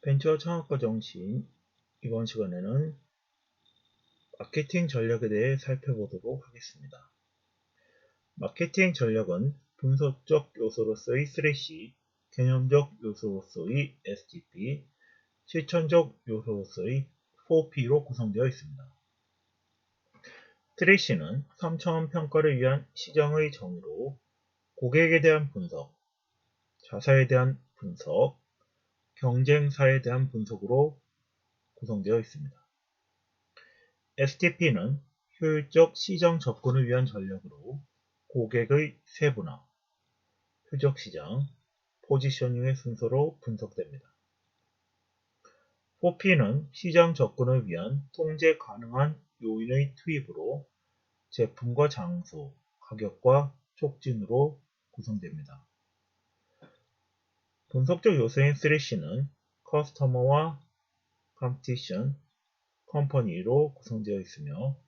벤처 창업가 정신. 이번 시간에는 마케팅 전략에 대해 살펴보도록 하겠습니다. 마케팅 전략은 분석적 요소로서의 스트래시, 개념적 요소로서의 STP, 실천적 요소로서의 4P로 구성되어 있습니다. 스트래시는 3차원 평가를 위한 시장의 정의로 고객에 대한 분석, 자사에 대한 분석, 경쟁사에 대한 분석으로 구성되어 있습니다. STP는 효율적 시장 접근을 위한 전략으로 고객의 세분화, 표적시장, 포지셔닝의 순서로 분석됩니다. 4P는 시장 접근을 위한 통제 가능한 요인의 투입으로 제품과 장소, 가격과 촉진으로 구성됩니다. 분석적 요소인 3C는 커스터머와 컴피티션, 컴퍼니로 구성되어 있으며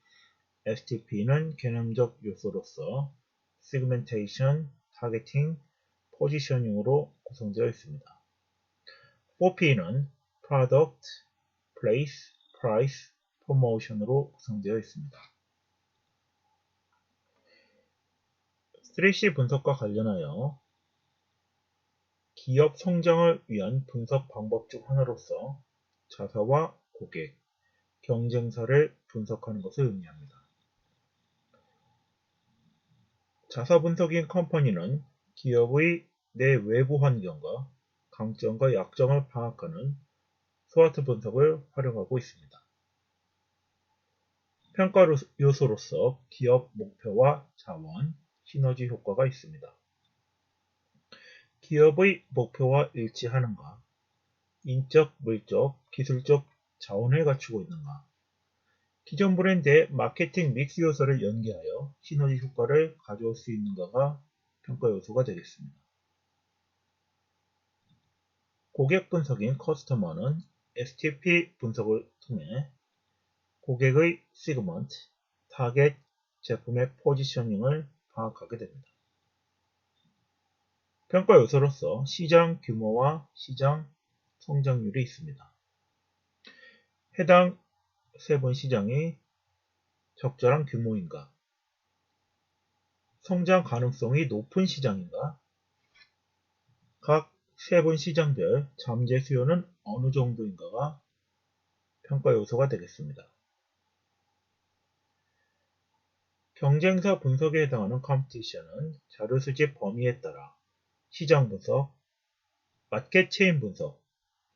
STP는 개념적 요소로서 시그멘테이션, 타겟팅, 포지셔닝으로 구성되어 있습니다. 4P는 Product, Place, Price, Promotion으로 구성되어 있습니다. 3C 분석과 관련하여 기업 성장을 위한 분석 방법 중 하나로서 자사와 고객, 경쟁사를 분석하는 것을 의미합니다. 자사 분석인 컴퍼니는 기업의 내 외부 환경과 강점과 약점을 파악하는 스와트 분석을 활용하고 있습니다. 평가 요소로서 기업 목표와 자원, 시너지 효과가 있습니다. 기업의 목표와 일치하는가, 인적, 물적, 기술적 자원을 갖추고 있는가, 기존 브랜드의 마케팅 믹스 요소를 연계하여 시너지 효과를 가져올 수 있는가가 평가 요소가 되겠습니다. 고객 분석인 커스터머는 STP 분석을 통해 고객의 시그먼트, 타겟, 제품의 포지셔닝을 파악하게 됩니다. 평가 요소로서 시장 규모와 시장 성장률이 있습니다. 해당 세분 시장이 적절한 규모인가, 성장 가능성이 높은 시장인가, 각 세분 시장별 잠재 수요는 어느 정도인가가 평가 요소가 되겠습니다. 경쟁사 분석에 해당하는 컴피티션은 자료 수집 범위에 따라 시장 분석, 마켓 체인 분석,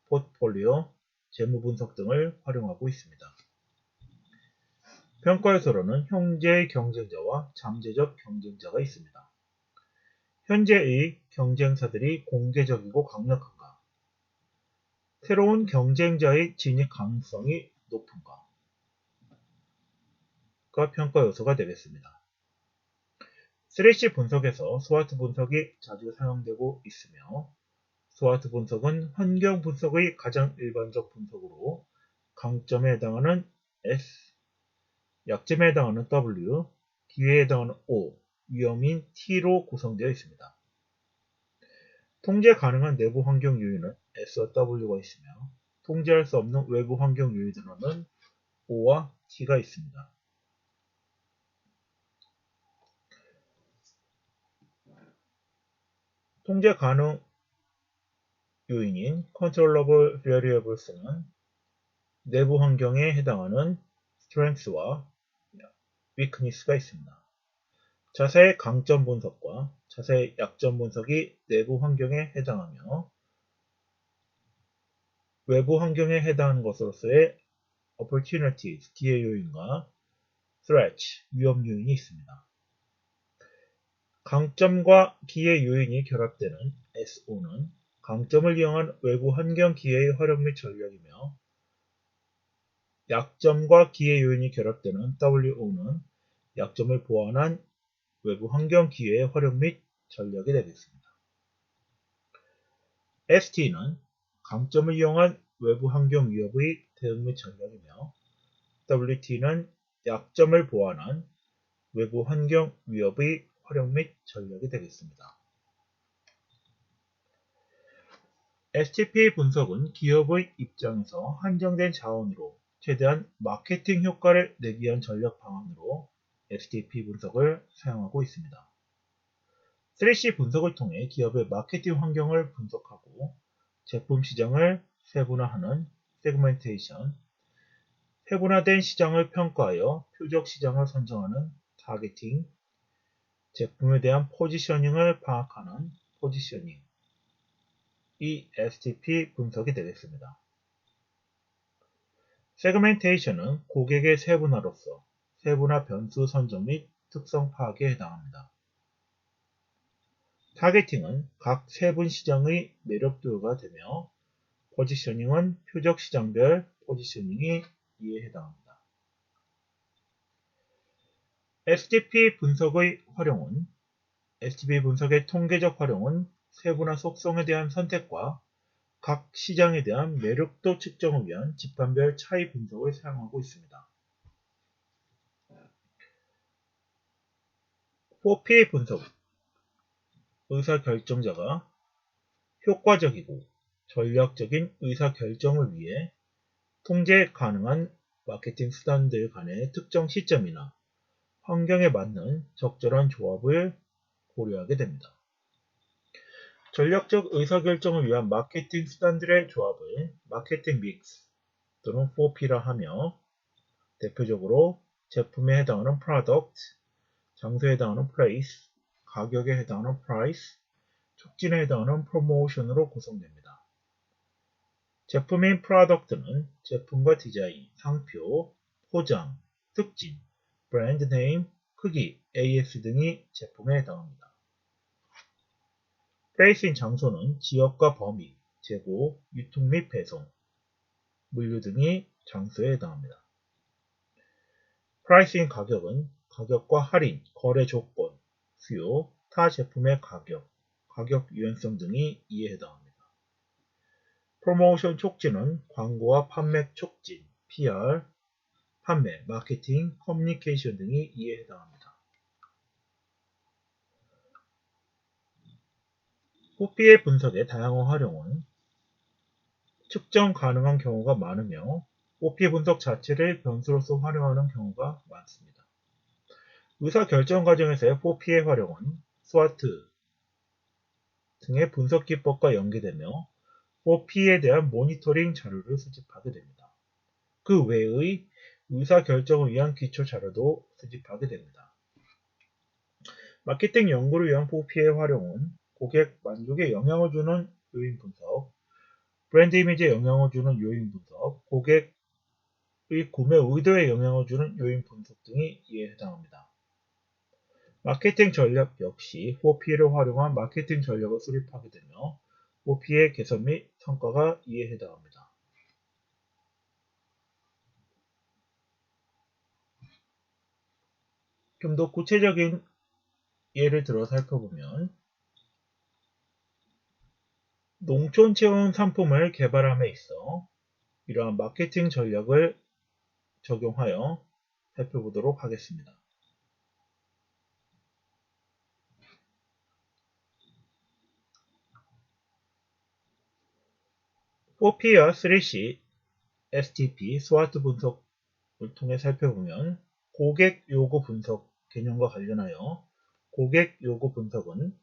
포트폴리오, 재무 분석 등을 활용하고 있습니다. 평가 요소로는 현재의 경쟁자와 잠재적 경쟁자가 있습니다. 현재의 경쟁사들이 공개적이고 강력한가, 새로운 경쟁자의 진입 가능성이 높은가 가 평가 요소가 되겠습니다. 3C 분석에서 스와트 분석이 자주 사용되고 있으며 스와트 분석은 환경 분석의 가장 일반적 분석으로 강점에 해당하는 S, 약점에 해당하는 W, 기회에 해당하는 O, 위험인 T로 구성되어 있습니다. 통제 가능한 내부 환경 요인은 S와 W가 있으며 통제할 수 없는 외부 환경 요인으로는 O와 T가 있습니다. 통제 가능 요인인 Controllable Variables는 내부 환경에 해당하는 Strengths와 Weakness가 있습니다. 자사의 강점 분석과 자사의 약점 분석이 내부 환경에 해당하며 외부 환경에 해당하는 것으로서의 Opportunities, 기회 요인과 Threats, 위험 요인이 있습니다. 강점과 기회 요인이 결합되는 SO는 강점을 이용한 외부 환경 기회의 활용 및 전략이며 약점과 기회 요인이 결합되는 WO는 약점을 보완한 외부 환경 기회의 활용 및 전략이 되겠습니다. ST는 강점을 이용한 외부 환경 위협의 대응 및 전략이며 WT는 약점을 보완한 외부 환경 위협의 활용 및 전략이 되겠습니다. STP 분석은 기업의 입장에서 한정된 자원으로 최대한 마케팅 효과를 내기 위한 전략 방안으로 STP 분석을 사용하고 있습니다. 3C 분석을 통해 기업의 마케팅 환경을 분석하고 제품 시장을 세분화하는 세그멘테이션, 세분화된 시장을 평가하여 표적 시장을 선정하는 타겟팅, 제품에 대한 포지셔닝을 파악하는 포지셔닝, 이 STP 분석이 되겠습니다. 세그멘테이션은 고객의 세분화로서 세분화 변수 선정 및 특성 파악에 해당합니다. 타겟팅은 각 세분 시장의 매력도가 되며 포지셔닝은 표적 시장별 포지셔닝이 이에 해당합니다. STP 분석의 활용은 STP 분석의 통계적 활용은 세분화 속성에 대한 선택과 각 시장에 대한 매력도 측정을 위한 집단별 차이 분석을 사용하고 있습니다. 4P 분석 의사결정자가 효과적이고 전략적인 의사결정을 위해 통제 가능한 마케팅 수단들 간의 특정 시점이나 환경에 맞는 적절한 조합을 고려하게 됩니다. 전략적 의사결정을 위한 마케팅 수단들의 조합을 마케팅 믹스 또는 4P라 하며 대표적으로 제품에 해당하는 product, 장소에 해당하는 place, 가격에 해당하는 price, 촉진에 해당하는 promotion으로 구성됩니다. 제품인 product는 제품과 디자인, 상표, 포장, 특징, 브랜드 네임, 크기, AS 등이 제품에 해당합니다. place인 장소는 지역과 범위, 재고, 유통 및 배송, 물류 등이 장소에 해당합니다. price인 가격은 가격과 할인, 거래 조건, 수요, 타 제품의 가격, 가격 유연성 등이 이에 해당합니다. 프로모션 촉진은 광고와 판매 촉진, PR, 판매, 마케팅, 커뮤니케이션 등이 이에 해당합니다. 4P의 분석의 다양한 활용은 측정 가능한 경우가 많으며 4P 분석 자체를 변수로서 활용하는 경우가 많습니다. 의사결정 과정에서의 4P의 활용은 SWOT 등의 분석 기법과 연계되며 4P에 대한 모니터링 자료를 수집하게 됩니다. 그 외의 의사결정을 위한 기초 자료도 수집하게 됩니다. 마케팅 연구를 위한 4P의 활용은 고객 만족에 영향을 주는 요인 분석, 브랜드 이미지에 영향을 주는 요인 분석, 고객의 구매 의도에 영향을 주는 요인 분석 등이 이에 해당합니다. 마케팅 전략 역시 4P를 활용한 마케팅 전략을 수립하게 되며 4P의 개선 및 성과가 이에 해당합니다. 좀 더 구체적인 예를 들어 살펴보면 농촌 체험 상품을 개발함에 있어 이러한 마케팅 전략을 적용하여 살펴보도록 하겠습니다. 4P와 3C, STP, SWOT 분석을 통해 살펴보면 고객 요구 분석 개념과 관련하여 고객 요구 분석은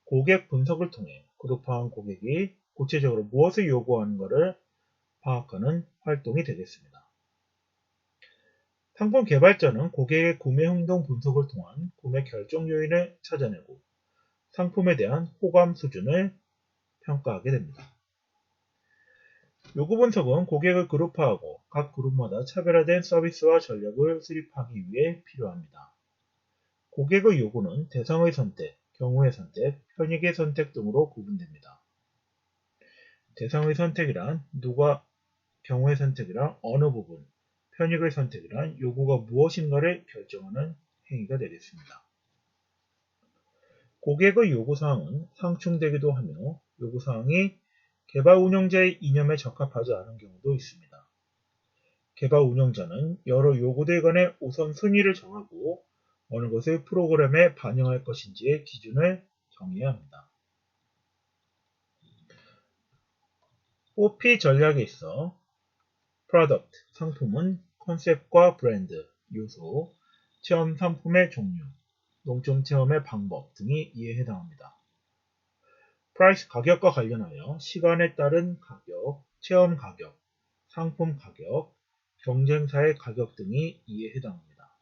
고객 분석을 통해 그룹화한 고객이 구체적으로 무엇을 요구하는가를 파악하는 활동이 되겠습니다. 상품 개발자는 고객의 구매 행동 분석을 통한 구매 결정 요인을 찾아내고 상품에 대한 호감 수준을 평가하게 됩니다. 요구 분석은 고객을 그룹화하고 각 그룹마다 차별화된 서비스와 전략을 수립하기 위해 필요합니다. 고객의 요구는 대상의 선택, 경우의 선택, 편익의 선택 등으로 구분됩니다. 대상의 선택이란 누가, 경우의 선택이란 어느 부분, 편익의 선택이란 요구가 무엇인가를 결정하는 행위가 되겠습니다. 고객의 요구사항은 상충되기도 하며 요구사항이 개발 운영자의 이념에 적합하지 않은 경우도 있습니다. 개발 운영자는 여러 요구들 간의 우선순위를 정하고 어느 것을 프로그램에 반영할 것인지의 기준을 정해야 합니다. OP 전략에 있어 product, 상품은 컨셉과 브랜드, 요소, 체험 상품의 종류, 농촌 체험의 방법 등이 이에 해당합니다. price, 가격과 관련하여 시간에 따른 가격, 체험 가격, 상품 가격, 경쟁사의 가격 등이 이에 해당합니다.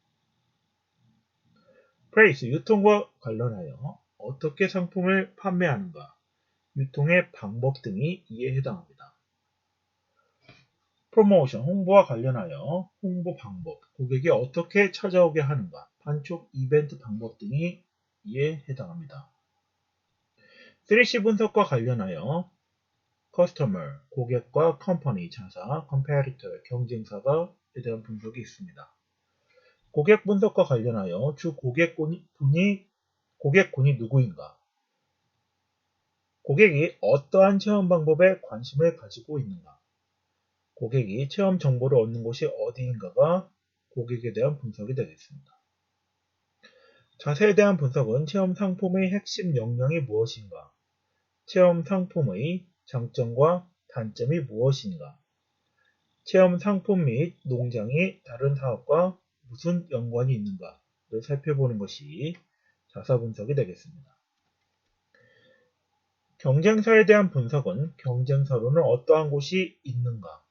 price, 유통과 관련하여 어떻게 상품을 판매하는가, 유통의 방법 등이 이에 해당합니다. promotion, 홍보와 관련하여 홍보 방법, 고객이 어떻게 찾아오게 하는가, 판촉 이벤트 방법 등이 이에 해당합니다. 3C 분석과 관련하여 customer, 고객과 company, 자사, competitor, 경쟁사가 에 대한 분석이 있습니다. 고객 분석과 관련하여 주 고객군이 누구인가, 고객이 어떠한 체험 방법에 관심을 가지고 있는가, 고객이 체험 정보를 얻는 곳이 어디인가가 고객에 대한 분석이 되겠습니다. 자세에 대한 분석은 체험 상품의 핵심 역량이 무엇인가, 체험 상품의 장점과 단점이 무엇인가, 체험 상품 및 농장이 다른 사업과 무슨 연관이 있는가를 살펴보는 것이 자사 분석이 되겠습니다. 경쟁사에 대한 분석은 경쟁사로는 어떠한 곳이 있는가,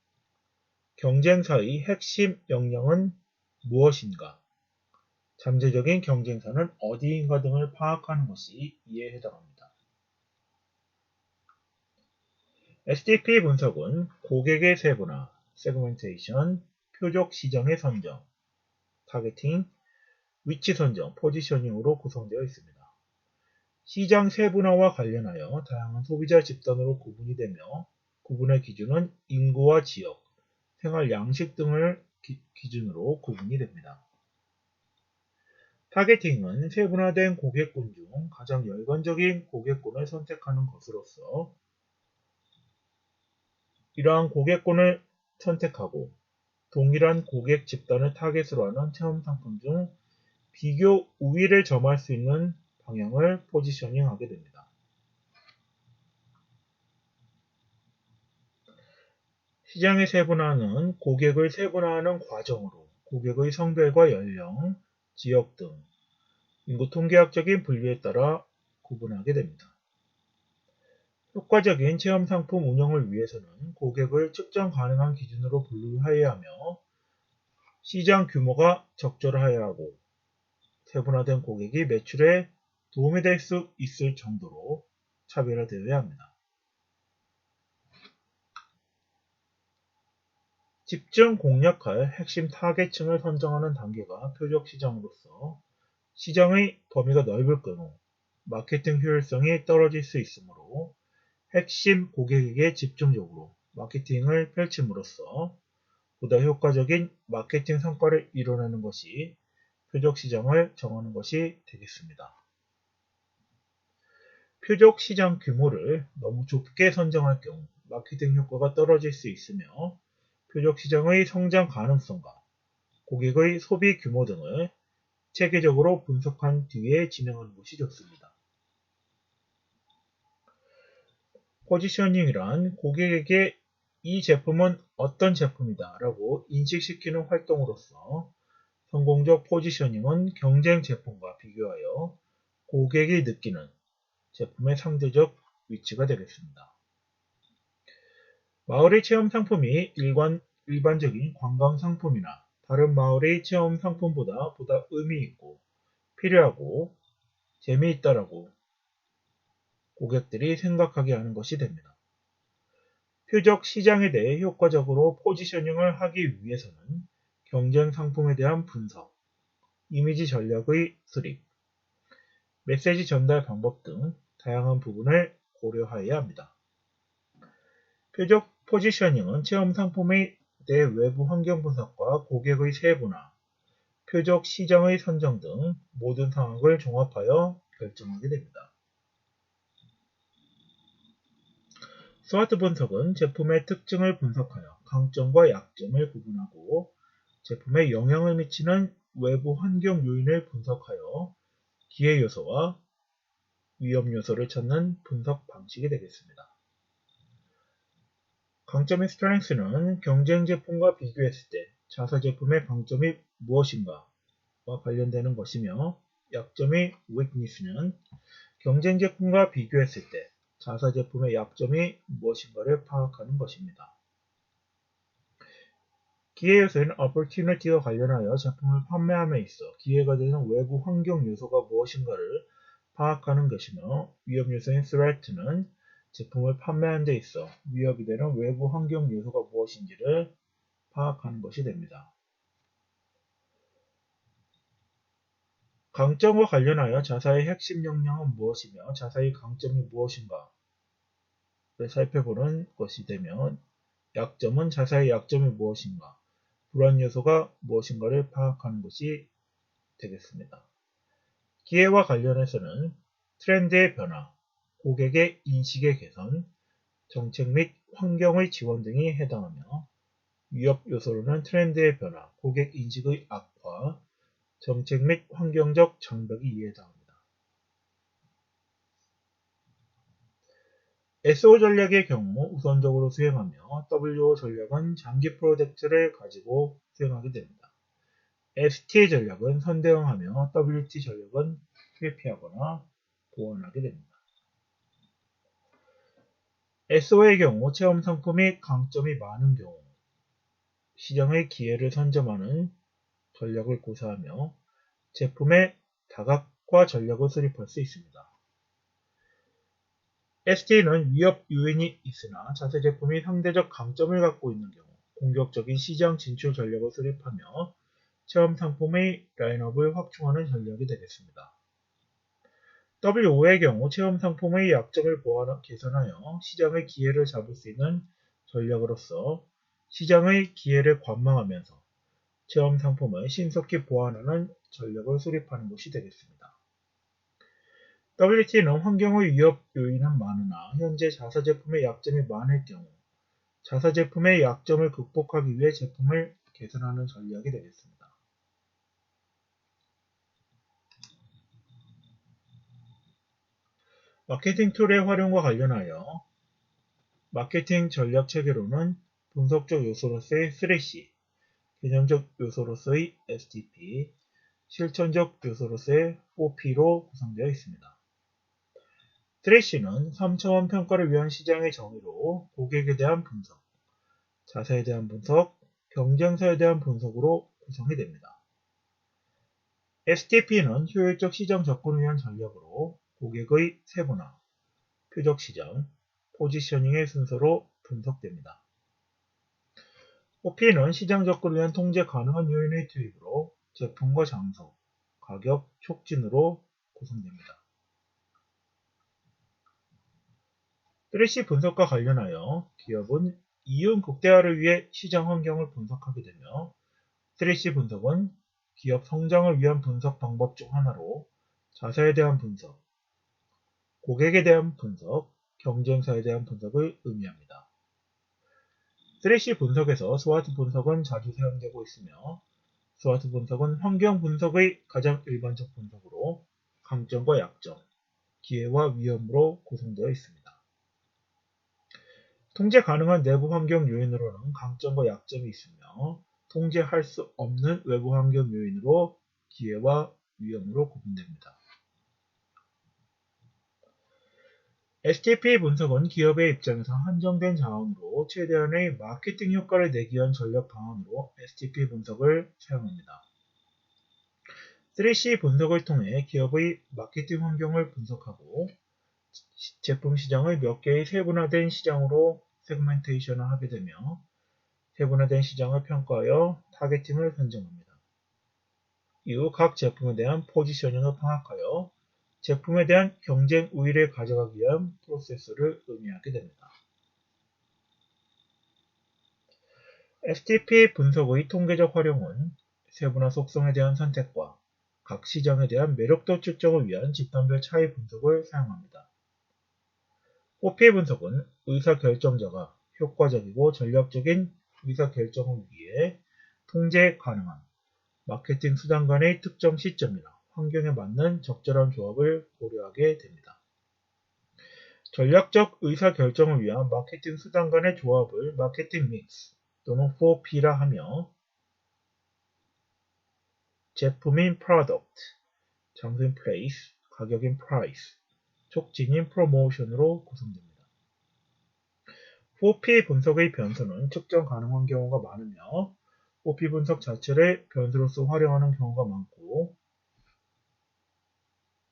경쟁사의 핵심 역량은 무엇인가, 잠재적인 경쟁사는 어디인가 등을 파악하는 것이 이에 해당합니다. SDP 분석은 고객의 세분화, 세그멘테이션, 표적 시장의 선정, 타겟팅, 위치 선정, 포지셔닝으로 구성되어 있습니다. 시장 세분화와 관련하여 다양한 소비자 집단으로 구분이 되며 구분의 기준은 인구와 지역, 생활 양식 등을 기준으로 구분이 됩니다. 타겟팅은 세분화된 고객군 중 가장 열관적인 고객군을 선택하는 것으로서 이러한 고객군을 선택하고 동일한 고객 집단을 타겟으로 하는 체험 상품 중 비교 우위를 점할 수 있는 방향을 포지셔닝하게 됩니다. 시장의 세분화는 고객을 세분화하는 과정으로 고객의 성별과 연령, 지역 등 인구 통계학적인 분류에 따라 구분하게 됩니다. 효과적인 체험 상품 운영을 위해서는 고객을 측정 가능한 기준으로 분류해야 하며 시장 규모가 적절해야 하고 세분화된 고객이 매출에 도움이 될 수 있을 정도로 차별화되어야 합니다. 집중 공략할 핵심 타겟층을 선정하는 단계가 표적 시장으로서 시장의 범위가 넓을 경우 마케팅 효율성이 떨어질 수 있으므로 핵심 고객에게 집중적으로 마케팅을 펼침으로써 보다 효과적인 마케팅 성과를 이뤄내는 것이 표적 시장을 정하는 것이 되겠습니다. 표적 시장 규모를 너무 좁게 선정할 경우 마케팅 효과가 떨어질 수 있으며 표적 시장의 성장 가능성과 고객의 소비 규모 등을 체계적으로 분석한 뒤에 진행하는 것이 좋습니다. 포지셔닝이란 고객에게 이 제품은 어떤 제품이다 라고 인식시키는 활동으로서 성공적 포지셔닝은 경쟁 제품과 비교하여 고객이 느끼는 제품의 상대적 위치가 되겠습니다. 마을의 체험 상품이 일반적인 관광 상품이나 다른 마을의 체험 상품보다 의미 있고 필요하고 재미있다라고 고객들이 생각하게 하는 것이 됩니다. 표적 시장에 대해 효과적으로 포지셔닝을 하기 위해서는 경쟁 상품에 대한 분석, 이미지 전략의 수립, 메시지 전달 방법 등 다양한 부분을 고려해야 합니다. 표적 포지셔닝은 체험 상품의 내 외부 환경 분석과 고객의 세분화, 표적 시장의 선정 등 모든 상황을 종합하여 결정하게 됩니다. 스와트 분석은 제품의 특징을 분석하여 강점과 약점을 구분하고 제품에 영향을 미치는 외부 환경 요인을 분석하여 기회 요소와 위험 요소를 찾는 분석 방식이 되겠습니다. 강점의 strength는 경쟁 제품과 비교했을 때 자사 제품의 강점이 무엇인가와 관련되는 것이며, 약점의 weakness는 경쟁 제품과 비교했을 때 자사 제품의 약점이 무엇인가를 파악하는 것입니다. 기회 요소는 opportunity와 관련하여 제품을 판매함에 있어 기회가 되는 외부 환경 요소가 무엇인가를 파악하는 것이며, 위험 요소인 threat는 제품을 판매하는 데 있어 위협이 되는 외부 환경 요소가 무엇인지를 파악하는 것이 됩니다. 강점과 관련하여 자사의 핵심 역량은 무엇이며 자사의 강점이 무엇인가를 살펴보는 것이 되면, 약점은 자사의 약점이 무엇인가, 불안 요소가 무엇인가를 파악하는 것이 되겠습니다. 기회와 관련해서는 트렌드의 변화, 고객의 인식의 개선, 정책 및 환경의 지원 등이 해당하며, 위협 요소로는 트렌드의 변화, 고객 인식의 악화, 정책 및 환경적 장벽이 이에 해당합니다. SO 전략의 경우 우선적으로 수행하며, WO 전략은 장기 프로젝트를 가지고 수행하게 됩니다. ST 전략은 선대응하며, WT 전략은 회피하거나 보완하게 됩니다. SO의 경우 체험 상품이 강점이 많은 경우 시장의 기회를 선점하는 전략을 고사하며 제품의 다각화 전략을 수립할 수 있습니다. ST는 위협 요인이 있으나 자사 제품이 상대적 강점을 갖고 있는 경우 공격적인 시장 진출 전략을 수립하며 체험 상품의 라인업을 확충하는 전략이 되겠습니다. WO의 경우 체험 상품의 약점을 개선하여 시장의 기회를 잡을 수 있는 전략으로서 시장의 기회를 관망하면서 체험 상품을 신속히 보완하는 전략을 수립하는 것이 되겠습니다. WT는 환경의 위협 요인은 많으나 현재 자사 제품의 약점이 많을 경우 자사 제품의 약점을 극복하기 위해 제품을 개선하는 전략이 되겠습니다. 마케팅 툴의 활용과 관련하여 마케팅 전략 체계로는 분석적 요소로서의 3C, 개념적 요소로서의 STP, 실천적 요소로서의 4P로 구성되어 있습니다. 3C는 3차원 평가를 위한 시장의 정의로 고객에 대한 분석, 자사에 대한 분석, 경쟁사에 대한 분석으로 구성이 됩니다. STP는 효율적 시장 접근을 위한 전략으로 고객의 세분화, 표적 시장, 포지셔닝의 순서로 분석됩니다. OP는 시장 접근을 위한 통제 가능한 요인의 투입으로 제품과 장소, 가격, 촉진으로 구성됩니다. 3C 분석과 관련하여 기업은 이윤 극대화를 위해 시장 환경을 분석하게 되며, 3C 분석은 기업 성장을 위한 분석 방법 중 하나로 자사에 대한 분석, 고객에 대한 분석, 경쟁사에 대한 분석을 의미합니다. 3C 분석에서 스와트 분석은 자주 사용되고 있으며, 스와트 분석은 환경 분석의 가장 일반적 분석으로 강점과 약점, 기회와 위험으로 구성되어 있습니다. 통제 가능한 내부 환경 요인으로는 강점과 약점이 있으며, 통제할 수 없는 외부 환경 요인으로 기회와 위험으로 구분됩니다. STP 분석은 기업의 입장에서 한정된 자원으로 최대한의 마케팅 효과를 내기 위한 전략 방안으로 STP 분석을 사용합니다. 3C 분석을 통해 기업의 마케팅 환경을 분석하고 제품 시장의 몇 개의 세분화된 시장으로 세그멘테이션을 하게 되며, 세분화된 시장을 평가하여 타겟팅을 선정합니다. 이후 각 제품에 대한 포지셔닝을 파악하여 제품에 대한 경쟁 우위를 가져가기 위한 프로세스를 의미하게 됩니다. STP 분석의 통계적 활용은 세분화 속성에 대한 선택과 각 시장에 대한 매력도 측정을 위한 집단별 차이 분석을 사용합니다. OP 분석은 의사결정자가 효과적이고 전략적인 의사결정을 위해 통제 가능한 마케팅 수단 간의 특정 시점이나 환경에 맞는 적절한 조합을 고려하게 됩니다. 전략적 의사결정을 위한 마케팅 수단 간의 조합을 마케팅 믹스 또는 4P라 하며 제품인 product, 장소인 place, 가격인 price, 촉진인 promotion으로 구성됩니다. 4P 분석의 변수는 측정 가능한 경우가 많으며 4P 분석 자체를 변수로서 활용하는 경우가 많고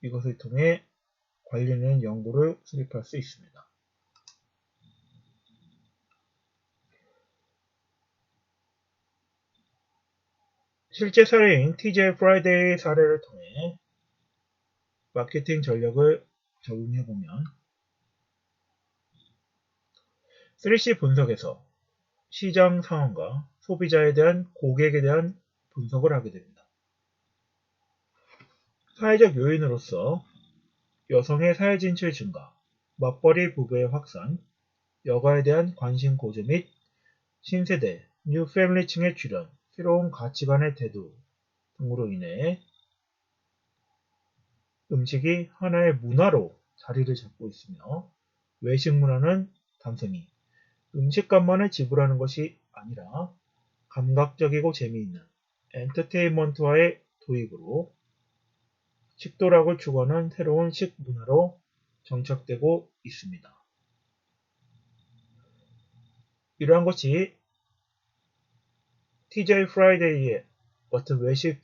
이것을 통해 관련 연구를 수립할 수 있습니다. 실제 사례인 TJ 프라이데이 사례를 통해 마케팅 전략을 적용해보면 3C 분석에서 시장 상황과 소비자에 대한 고객에 대한 분석을 하게 됩니다. 사회적 요인으로서 여성의 사회 진출 증가, 맞벌이 부부의 확산, 여가에 대한 관심 고조 및 신세대, 뉴 패밀리층의 출현, 새로운 가치관의 대두 등으로 인해 음식이 하나의 문화로 자리를 잡고 있으며 외식 문화는 단순히 음식값만을 지불하는 것이 아니라 감각적이고 재미있는 엔터테인먼트와의 도입으로 식도락을 추구하는 새로운 식문화로 정착되고 있습니다. 이러한 것이 TJ 프라이데이의 같은 외식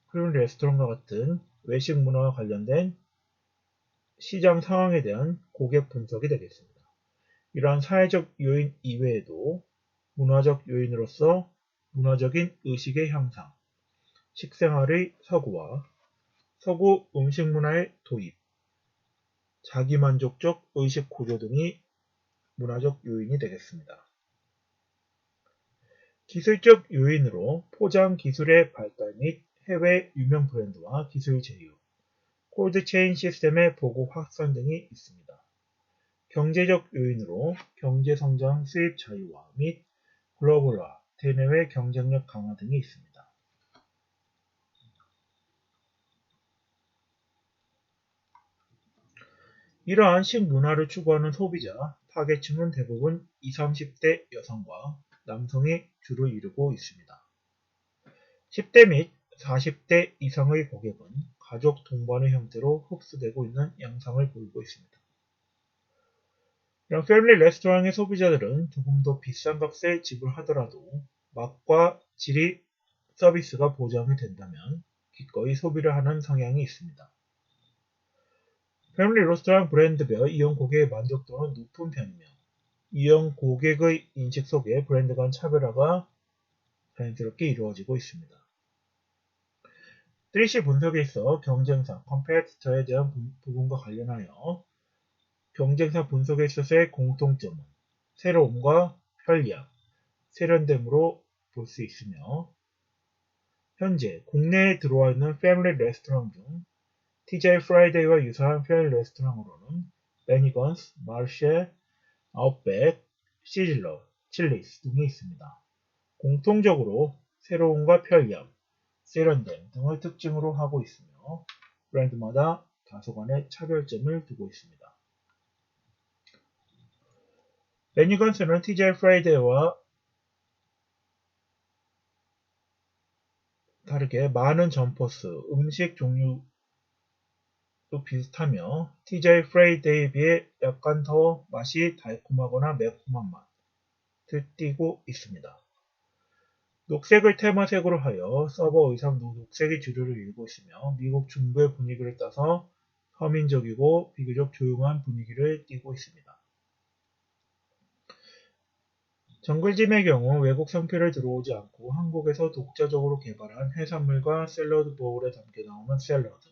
크림 레스토랑과 같은 외식 문화와 관련된 시장 상황에 대한 고객 분석이 되겠습니다. 이러한 사회적 요인 이외에도 문화적 요인으로서 문화적인 의식의 향상, 식생활의 서구화, 서구 음식 문화의 도입, 자기만족적 의식 구조 등이 문화적 요인이 되겠습니다. 기술적 요인으로 포장 기술의 발달 및 해외 유명 브랜드와 기술 제휴, 콜드체인 시스템의 보급 확산 등이 있습니다. 경제적 요인으로 경제성장 수입 자유화 및 글로벌화, 대내외 경쟁력 강화 등이 있습니다. 이러한 식문화를 추구하는 소비자 타겟층은 대부분 20, 30대 여성과 남성이 주를 이루고 있습니다. 10대 및 40대 이상의 고객은 가족 동반의 형태로 흡수되고 있는 양상을 보이고 있습니다. 이런 패밀리 레스토랑의 소비자들은 조금 더 비싼 값을 지불하더라도 맛과 질이 서비스가 보장이 된다면 기꺼이 소비를 하는 성향이 있습니다. 패밀리 레스토랑 브랜드별 이용 고객의 만족도는 높은 편이며 이용 고객의 인식 속에 브랜드 간 차별화가 자연스럽게 이루어지고 있습니다. 3C 분석에 있어 경쟁사, 컴페티터에 대한 부분과 관련하여 경쟁사 분석에 있어서의 공통점은 새로움과 편리함, 세련됨으로 볼 수 있으며 현재 국내에 들어와 있는 패밀리 레스토랑 중 TJ 프라이데이와 유사한 패밀리 레스토랑으로는 베니건스, 마르쉐, 아웃백, 시즐러, 칠리스 등이 있습니다. 공통적으로 새로움과 편리함, 세련됨 등을 특징으로 하고 있으며 브랜드마다 다소간의 차별점을 두고 있습니다. 베니건스는 TJ 프라이데이와 다르게 많은 점포수, 음식 종류도 비슷하며 TJ 프라이데이에 비해 약간 더 맛이 달콤하거나 매콤한 맛을 띠고 있습니다. 녹색을 테마색으로 하여 서버 의상 녹색이 주류를 이루고 있으며 미국 중부의 분위기를 따서 서민적이고 비교적 조용한 분위기를 띠고 있습니다. 정글짐의 경우 외국 상표를 들어오지 않고 한국에서 독자적으로 개발한 해산물과 샐러드 보울에 담겨 나오는 샐러드,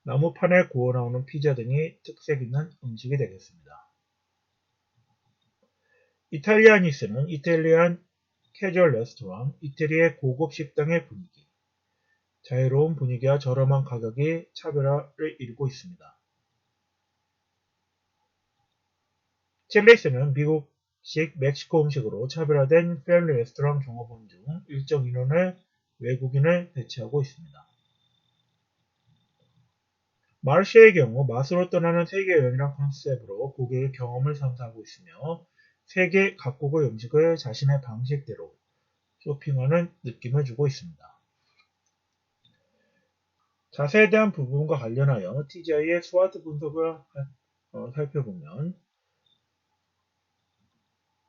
나무판에 구워 나오는 피자 등이 특색 있는 음식이 되겠습니다. 이탈리아니스는 이탈리안 캐주얼 레스토랑, 이태리의 고급 식당의 분위기, 자유로운 분위기와 저렴한 가격이 차별화를 이루고 있습니다. 칠리스는 미국식 멕시코 음식으로 차별화된 패밀리 레스토랑 종업원 중 일정 인원을 외국인을 배치하고 있습니다. 마르쉐의 경우 맛으로 떠나는 세계 여행이란 컨셉으로 고객의 경험을 선사하고 있으며 세계 각국의 음식을 자신의 방식대로 쇼핑하는 느낌을 주고 있습니다. 자세에 대한 부분과 관련하여 TGI의 스와트 분석을 살펴보면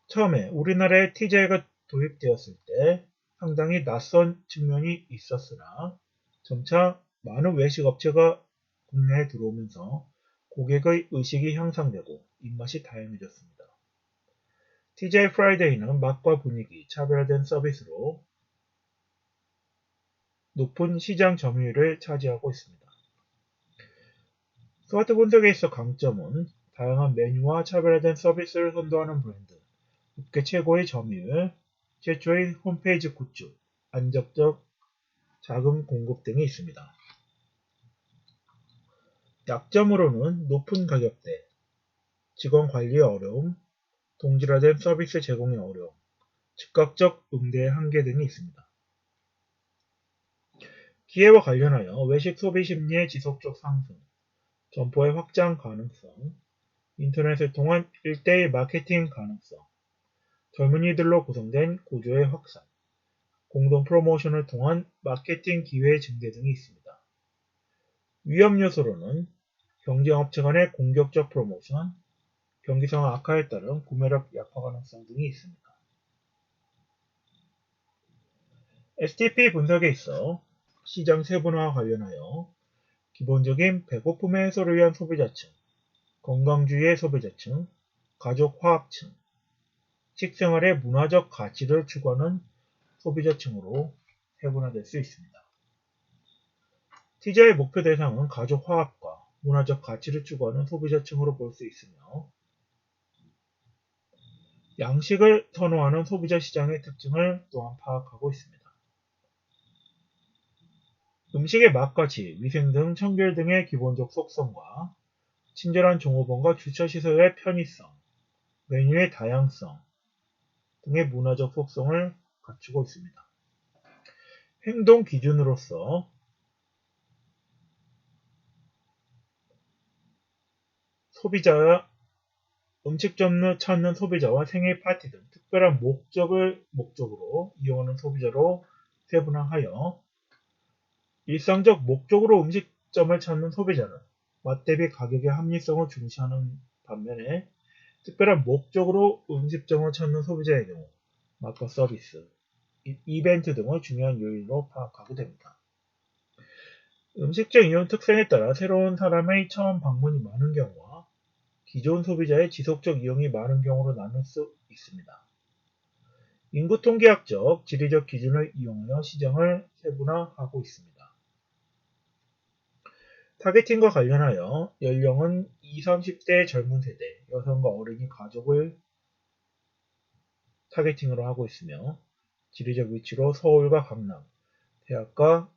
처음에 우리나라에 TGI가 도입되었을 때 상당히 낯선 측면이 있었으나 점차 많은 외식 업체가 국내에 들어오면서 고객의 의식이 향상되고 입맛이 다양해졌습니다. TGI 프라이데이는 맛과 분위기, 차별화된 서비스로 높은 시장 점유율을 차지하고 있습니다. 스와트 분석에 있어 강점은 다양한 메뉴와 차별화된 서비스를 선도하는 브랜드, 업계 최고의 점유율, 최초의 홈페이지 구축, 안정적 자금 공급 등이 있습니다. 약점으로는 높은 가격대, 직원 관리의 어려움, 동질화된 서비스 제공의 어려움, 즉각적 응대의 한계 등이 있습니다. 기회와 관련하여 외식 소비 심리의 지속적 상승, 점포의 확장 가능성, 인터넷을 통한 1:1 마케팅 가능성, 젊은이들로 구성된 구조의 확산, 공동 프로모션을 통한 마케팅 기회 증대 등이 있습니다. 위험 요소로는 경쟁업체 간의 공격적 프로모션, 경기 상황 악화에 따른 구매력 약화 가능성 등이 있습니다. STP 분석에 있어 시장 세분화와 관련하여 기본적인 배고픔의 해소를 위한 소비자층, 건강주의의 소비자층, 가족화합층, 식생활의 문화적 가치를 추구하는 소비자층으로 세분화될 수 있습니다. TGI의 목표 대상은 가족화합과 문화적 가치를 추구하는 소비자층으로 볼 수 있으며 양식을 선호하는 소비자 시장의 특징을 또한 파악하고 있습니다. 음식의 맛과 질, 위생 등 청결 등의 기본적 속성과 친절한 종업원과 주차시설의 편의성, 메뉴의 다양성 등의 문화적 속성을 갖추고 있습니다. 행동 기준으로서 소비자와 음식점을 찾는 소비자와 생일 파티 등 특별한 목적으로 이용하는 소비자로 세분화하여 일상적 목적으로 음식점을 찾는 소비자는 맛 대비 가격의 합리성을 중시하는 반면에 특별한 목적으로 음식점을 찾는 소비자의 경우 맛과 서비스, 이벤트 등을 중요한 요인으로 파악하게 됩니다. 음식점 이용 특성에 따라 새로운 사람의 처음 방문이 많은 경우와 기존 소비자의 지속적 이용이 많은 경우로 나눌 수 있습니다. 인구 통계학적, 지리적 기준을 이용하여 시장을 세분화하고 있습니다. 타겟팅과 관련하여 연령은 20-30대 젊은 세대, 여성과 어린이 가족을 타겟팅으로 하고 있으며 지리적 위치로 서울과 강남, 대학과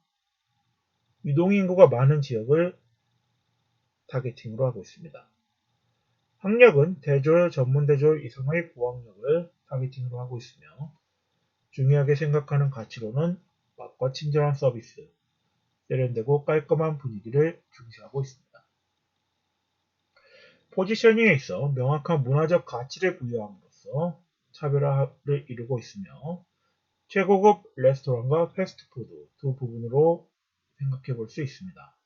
유동인구가 많은 지역을 타겟팅으로 하고 있습니다. 학력은 대졸, 전문대졸 이상의 고학력을 타겟팅으로 하고 있으며 중요하게 생각하는 가치로는 맛과 친절한 서비스, 세련되고 깔끔한 분위기를 중시하고 있습니다. 포지셔닝에 있어 명확한 문화적 가치를 부여함으로써 차별화를 이루고 있으며 최고급 레스토랑과 패스트푸드 두 부분으로 생각해 볼 수 있습니다.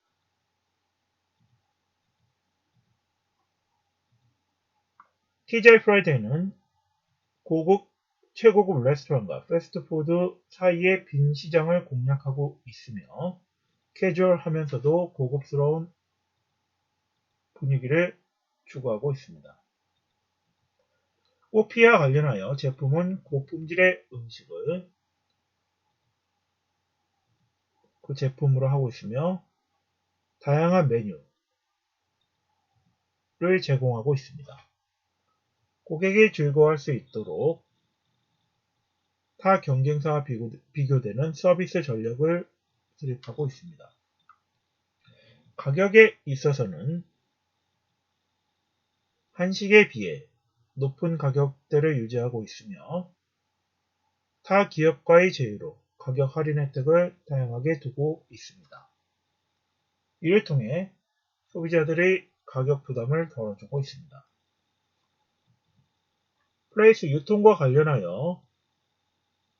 TGI 프라이데이는 최고급 레스토랑과 패스트푸드 사이의 빈 시장을 공략하고 있으며 캐주얼하면서도 고급스러운 분위기를 추구하고 있습니다. 오피와 관련하여 제품은 고품질의 음식을 그 제품으로 하고 있으며 다양한 메뉴를 제공하고 있습니다. 고객이 즐거워할 수 있도록 타 경쟁사와 비교되는 서비스 전략을 수립하고 있습니다. 가격에 있어서는 한식에 비해 높은 가격대를 유지하고 있으며 타 기업과의 제휴로 가격 할인 혜택을 다양하게 두고 있습니다. 이를 통해 소비자들의 가격 부담을 덜어주고 있습니다. 플레이스 유통과 관련하여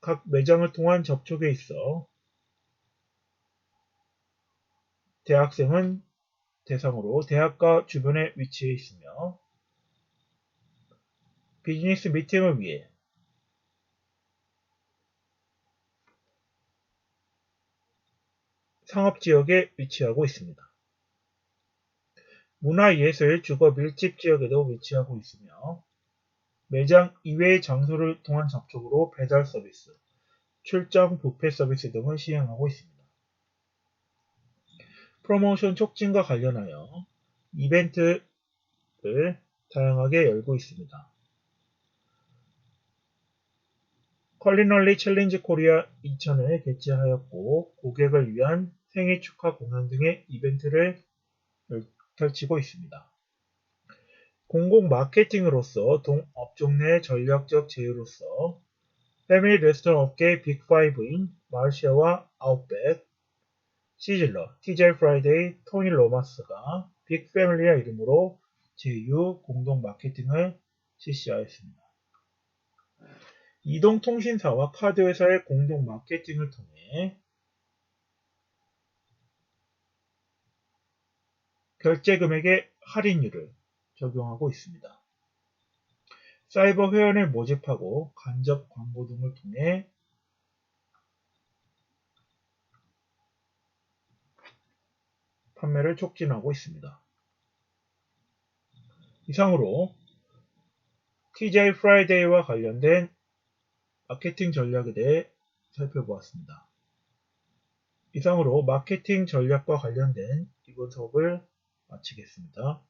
각 매장을 통한 접촉에 있어 대학생은 대상으로 대학가 주변에 위치해 있으며 비즈니스 미팅을 위해 상업지역에 위치하고 있습니다. 문화예술, 주거 밀집 지역에도 위치하고 있으며 매장 이외의 장소를 통한 접촉으로 배달 서비스, 출장 뷔페 서비스 등을 시행하고 있습니다. 프로모션 촉진과 관련하여 이벤트를 다양하게 열고 있습니다. 컬리널리 챌린지 코리아 2000을 개최하였고 고객을 위한 생일 축하 공연 등의 이벤트를 펼치고 있습니다. 공공 마케팅으로서 동업종 내 전략적 제휴로서 패밀리 레스토랑 업계의 빅5인 마르시아와 아웃백, 시즐러, TGI 프라이데이, 토니 로마스가 빅패밀리라 이름으로 제휴 공동 마케팅을 실시하였습니다. 이동통신사와 카드회사의 공동 마케팅을 통해 결제 금액의 할인율을 적용하고 있습니다. 사이버 회원을 모집하고 간접 광고 등을 통해 판매를 촉진하고 있습니다. 이상으로 TGI 프라이데이와 관련된 마케팅 전략에 대해 살펴보았습니다. 이상으로 마케팅 전략과 관련된 이번 수업을 마치겠습니다.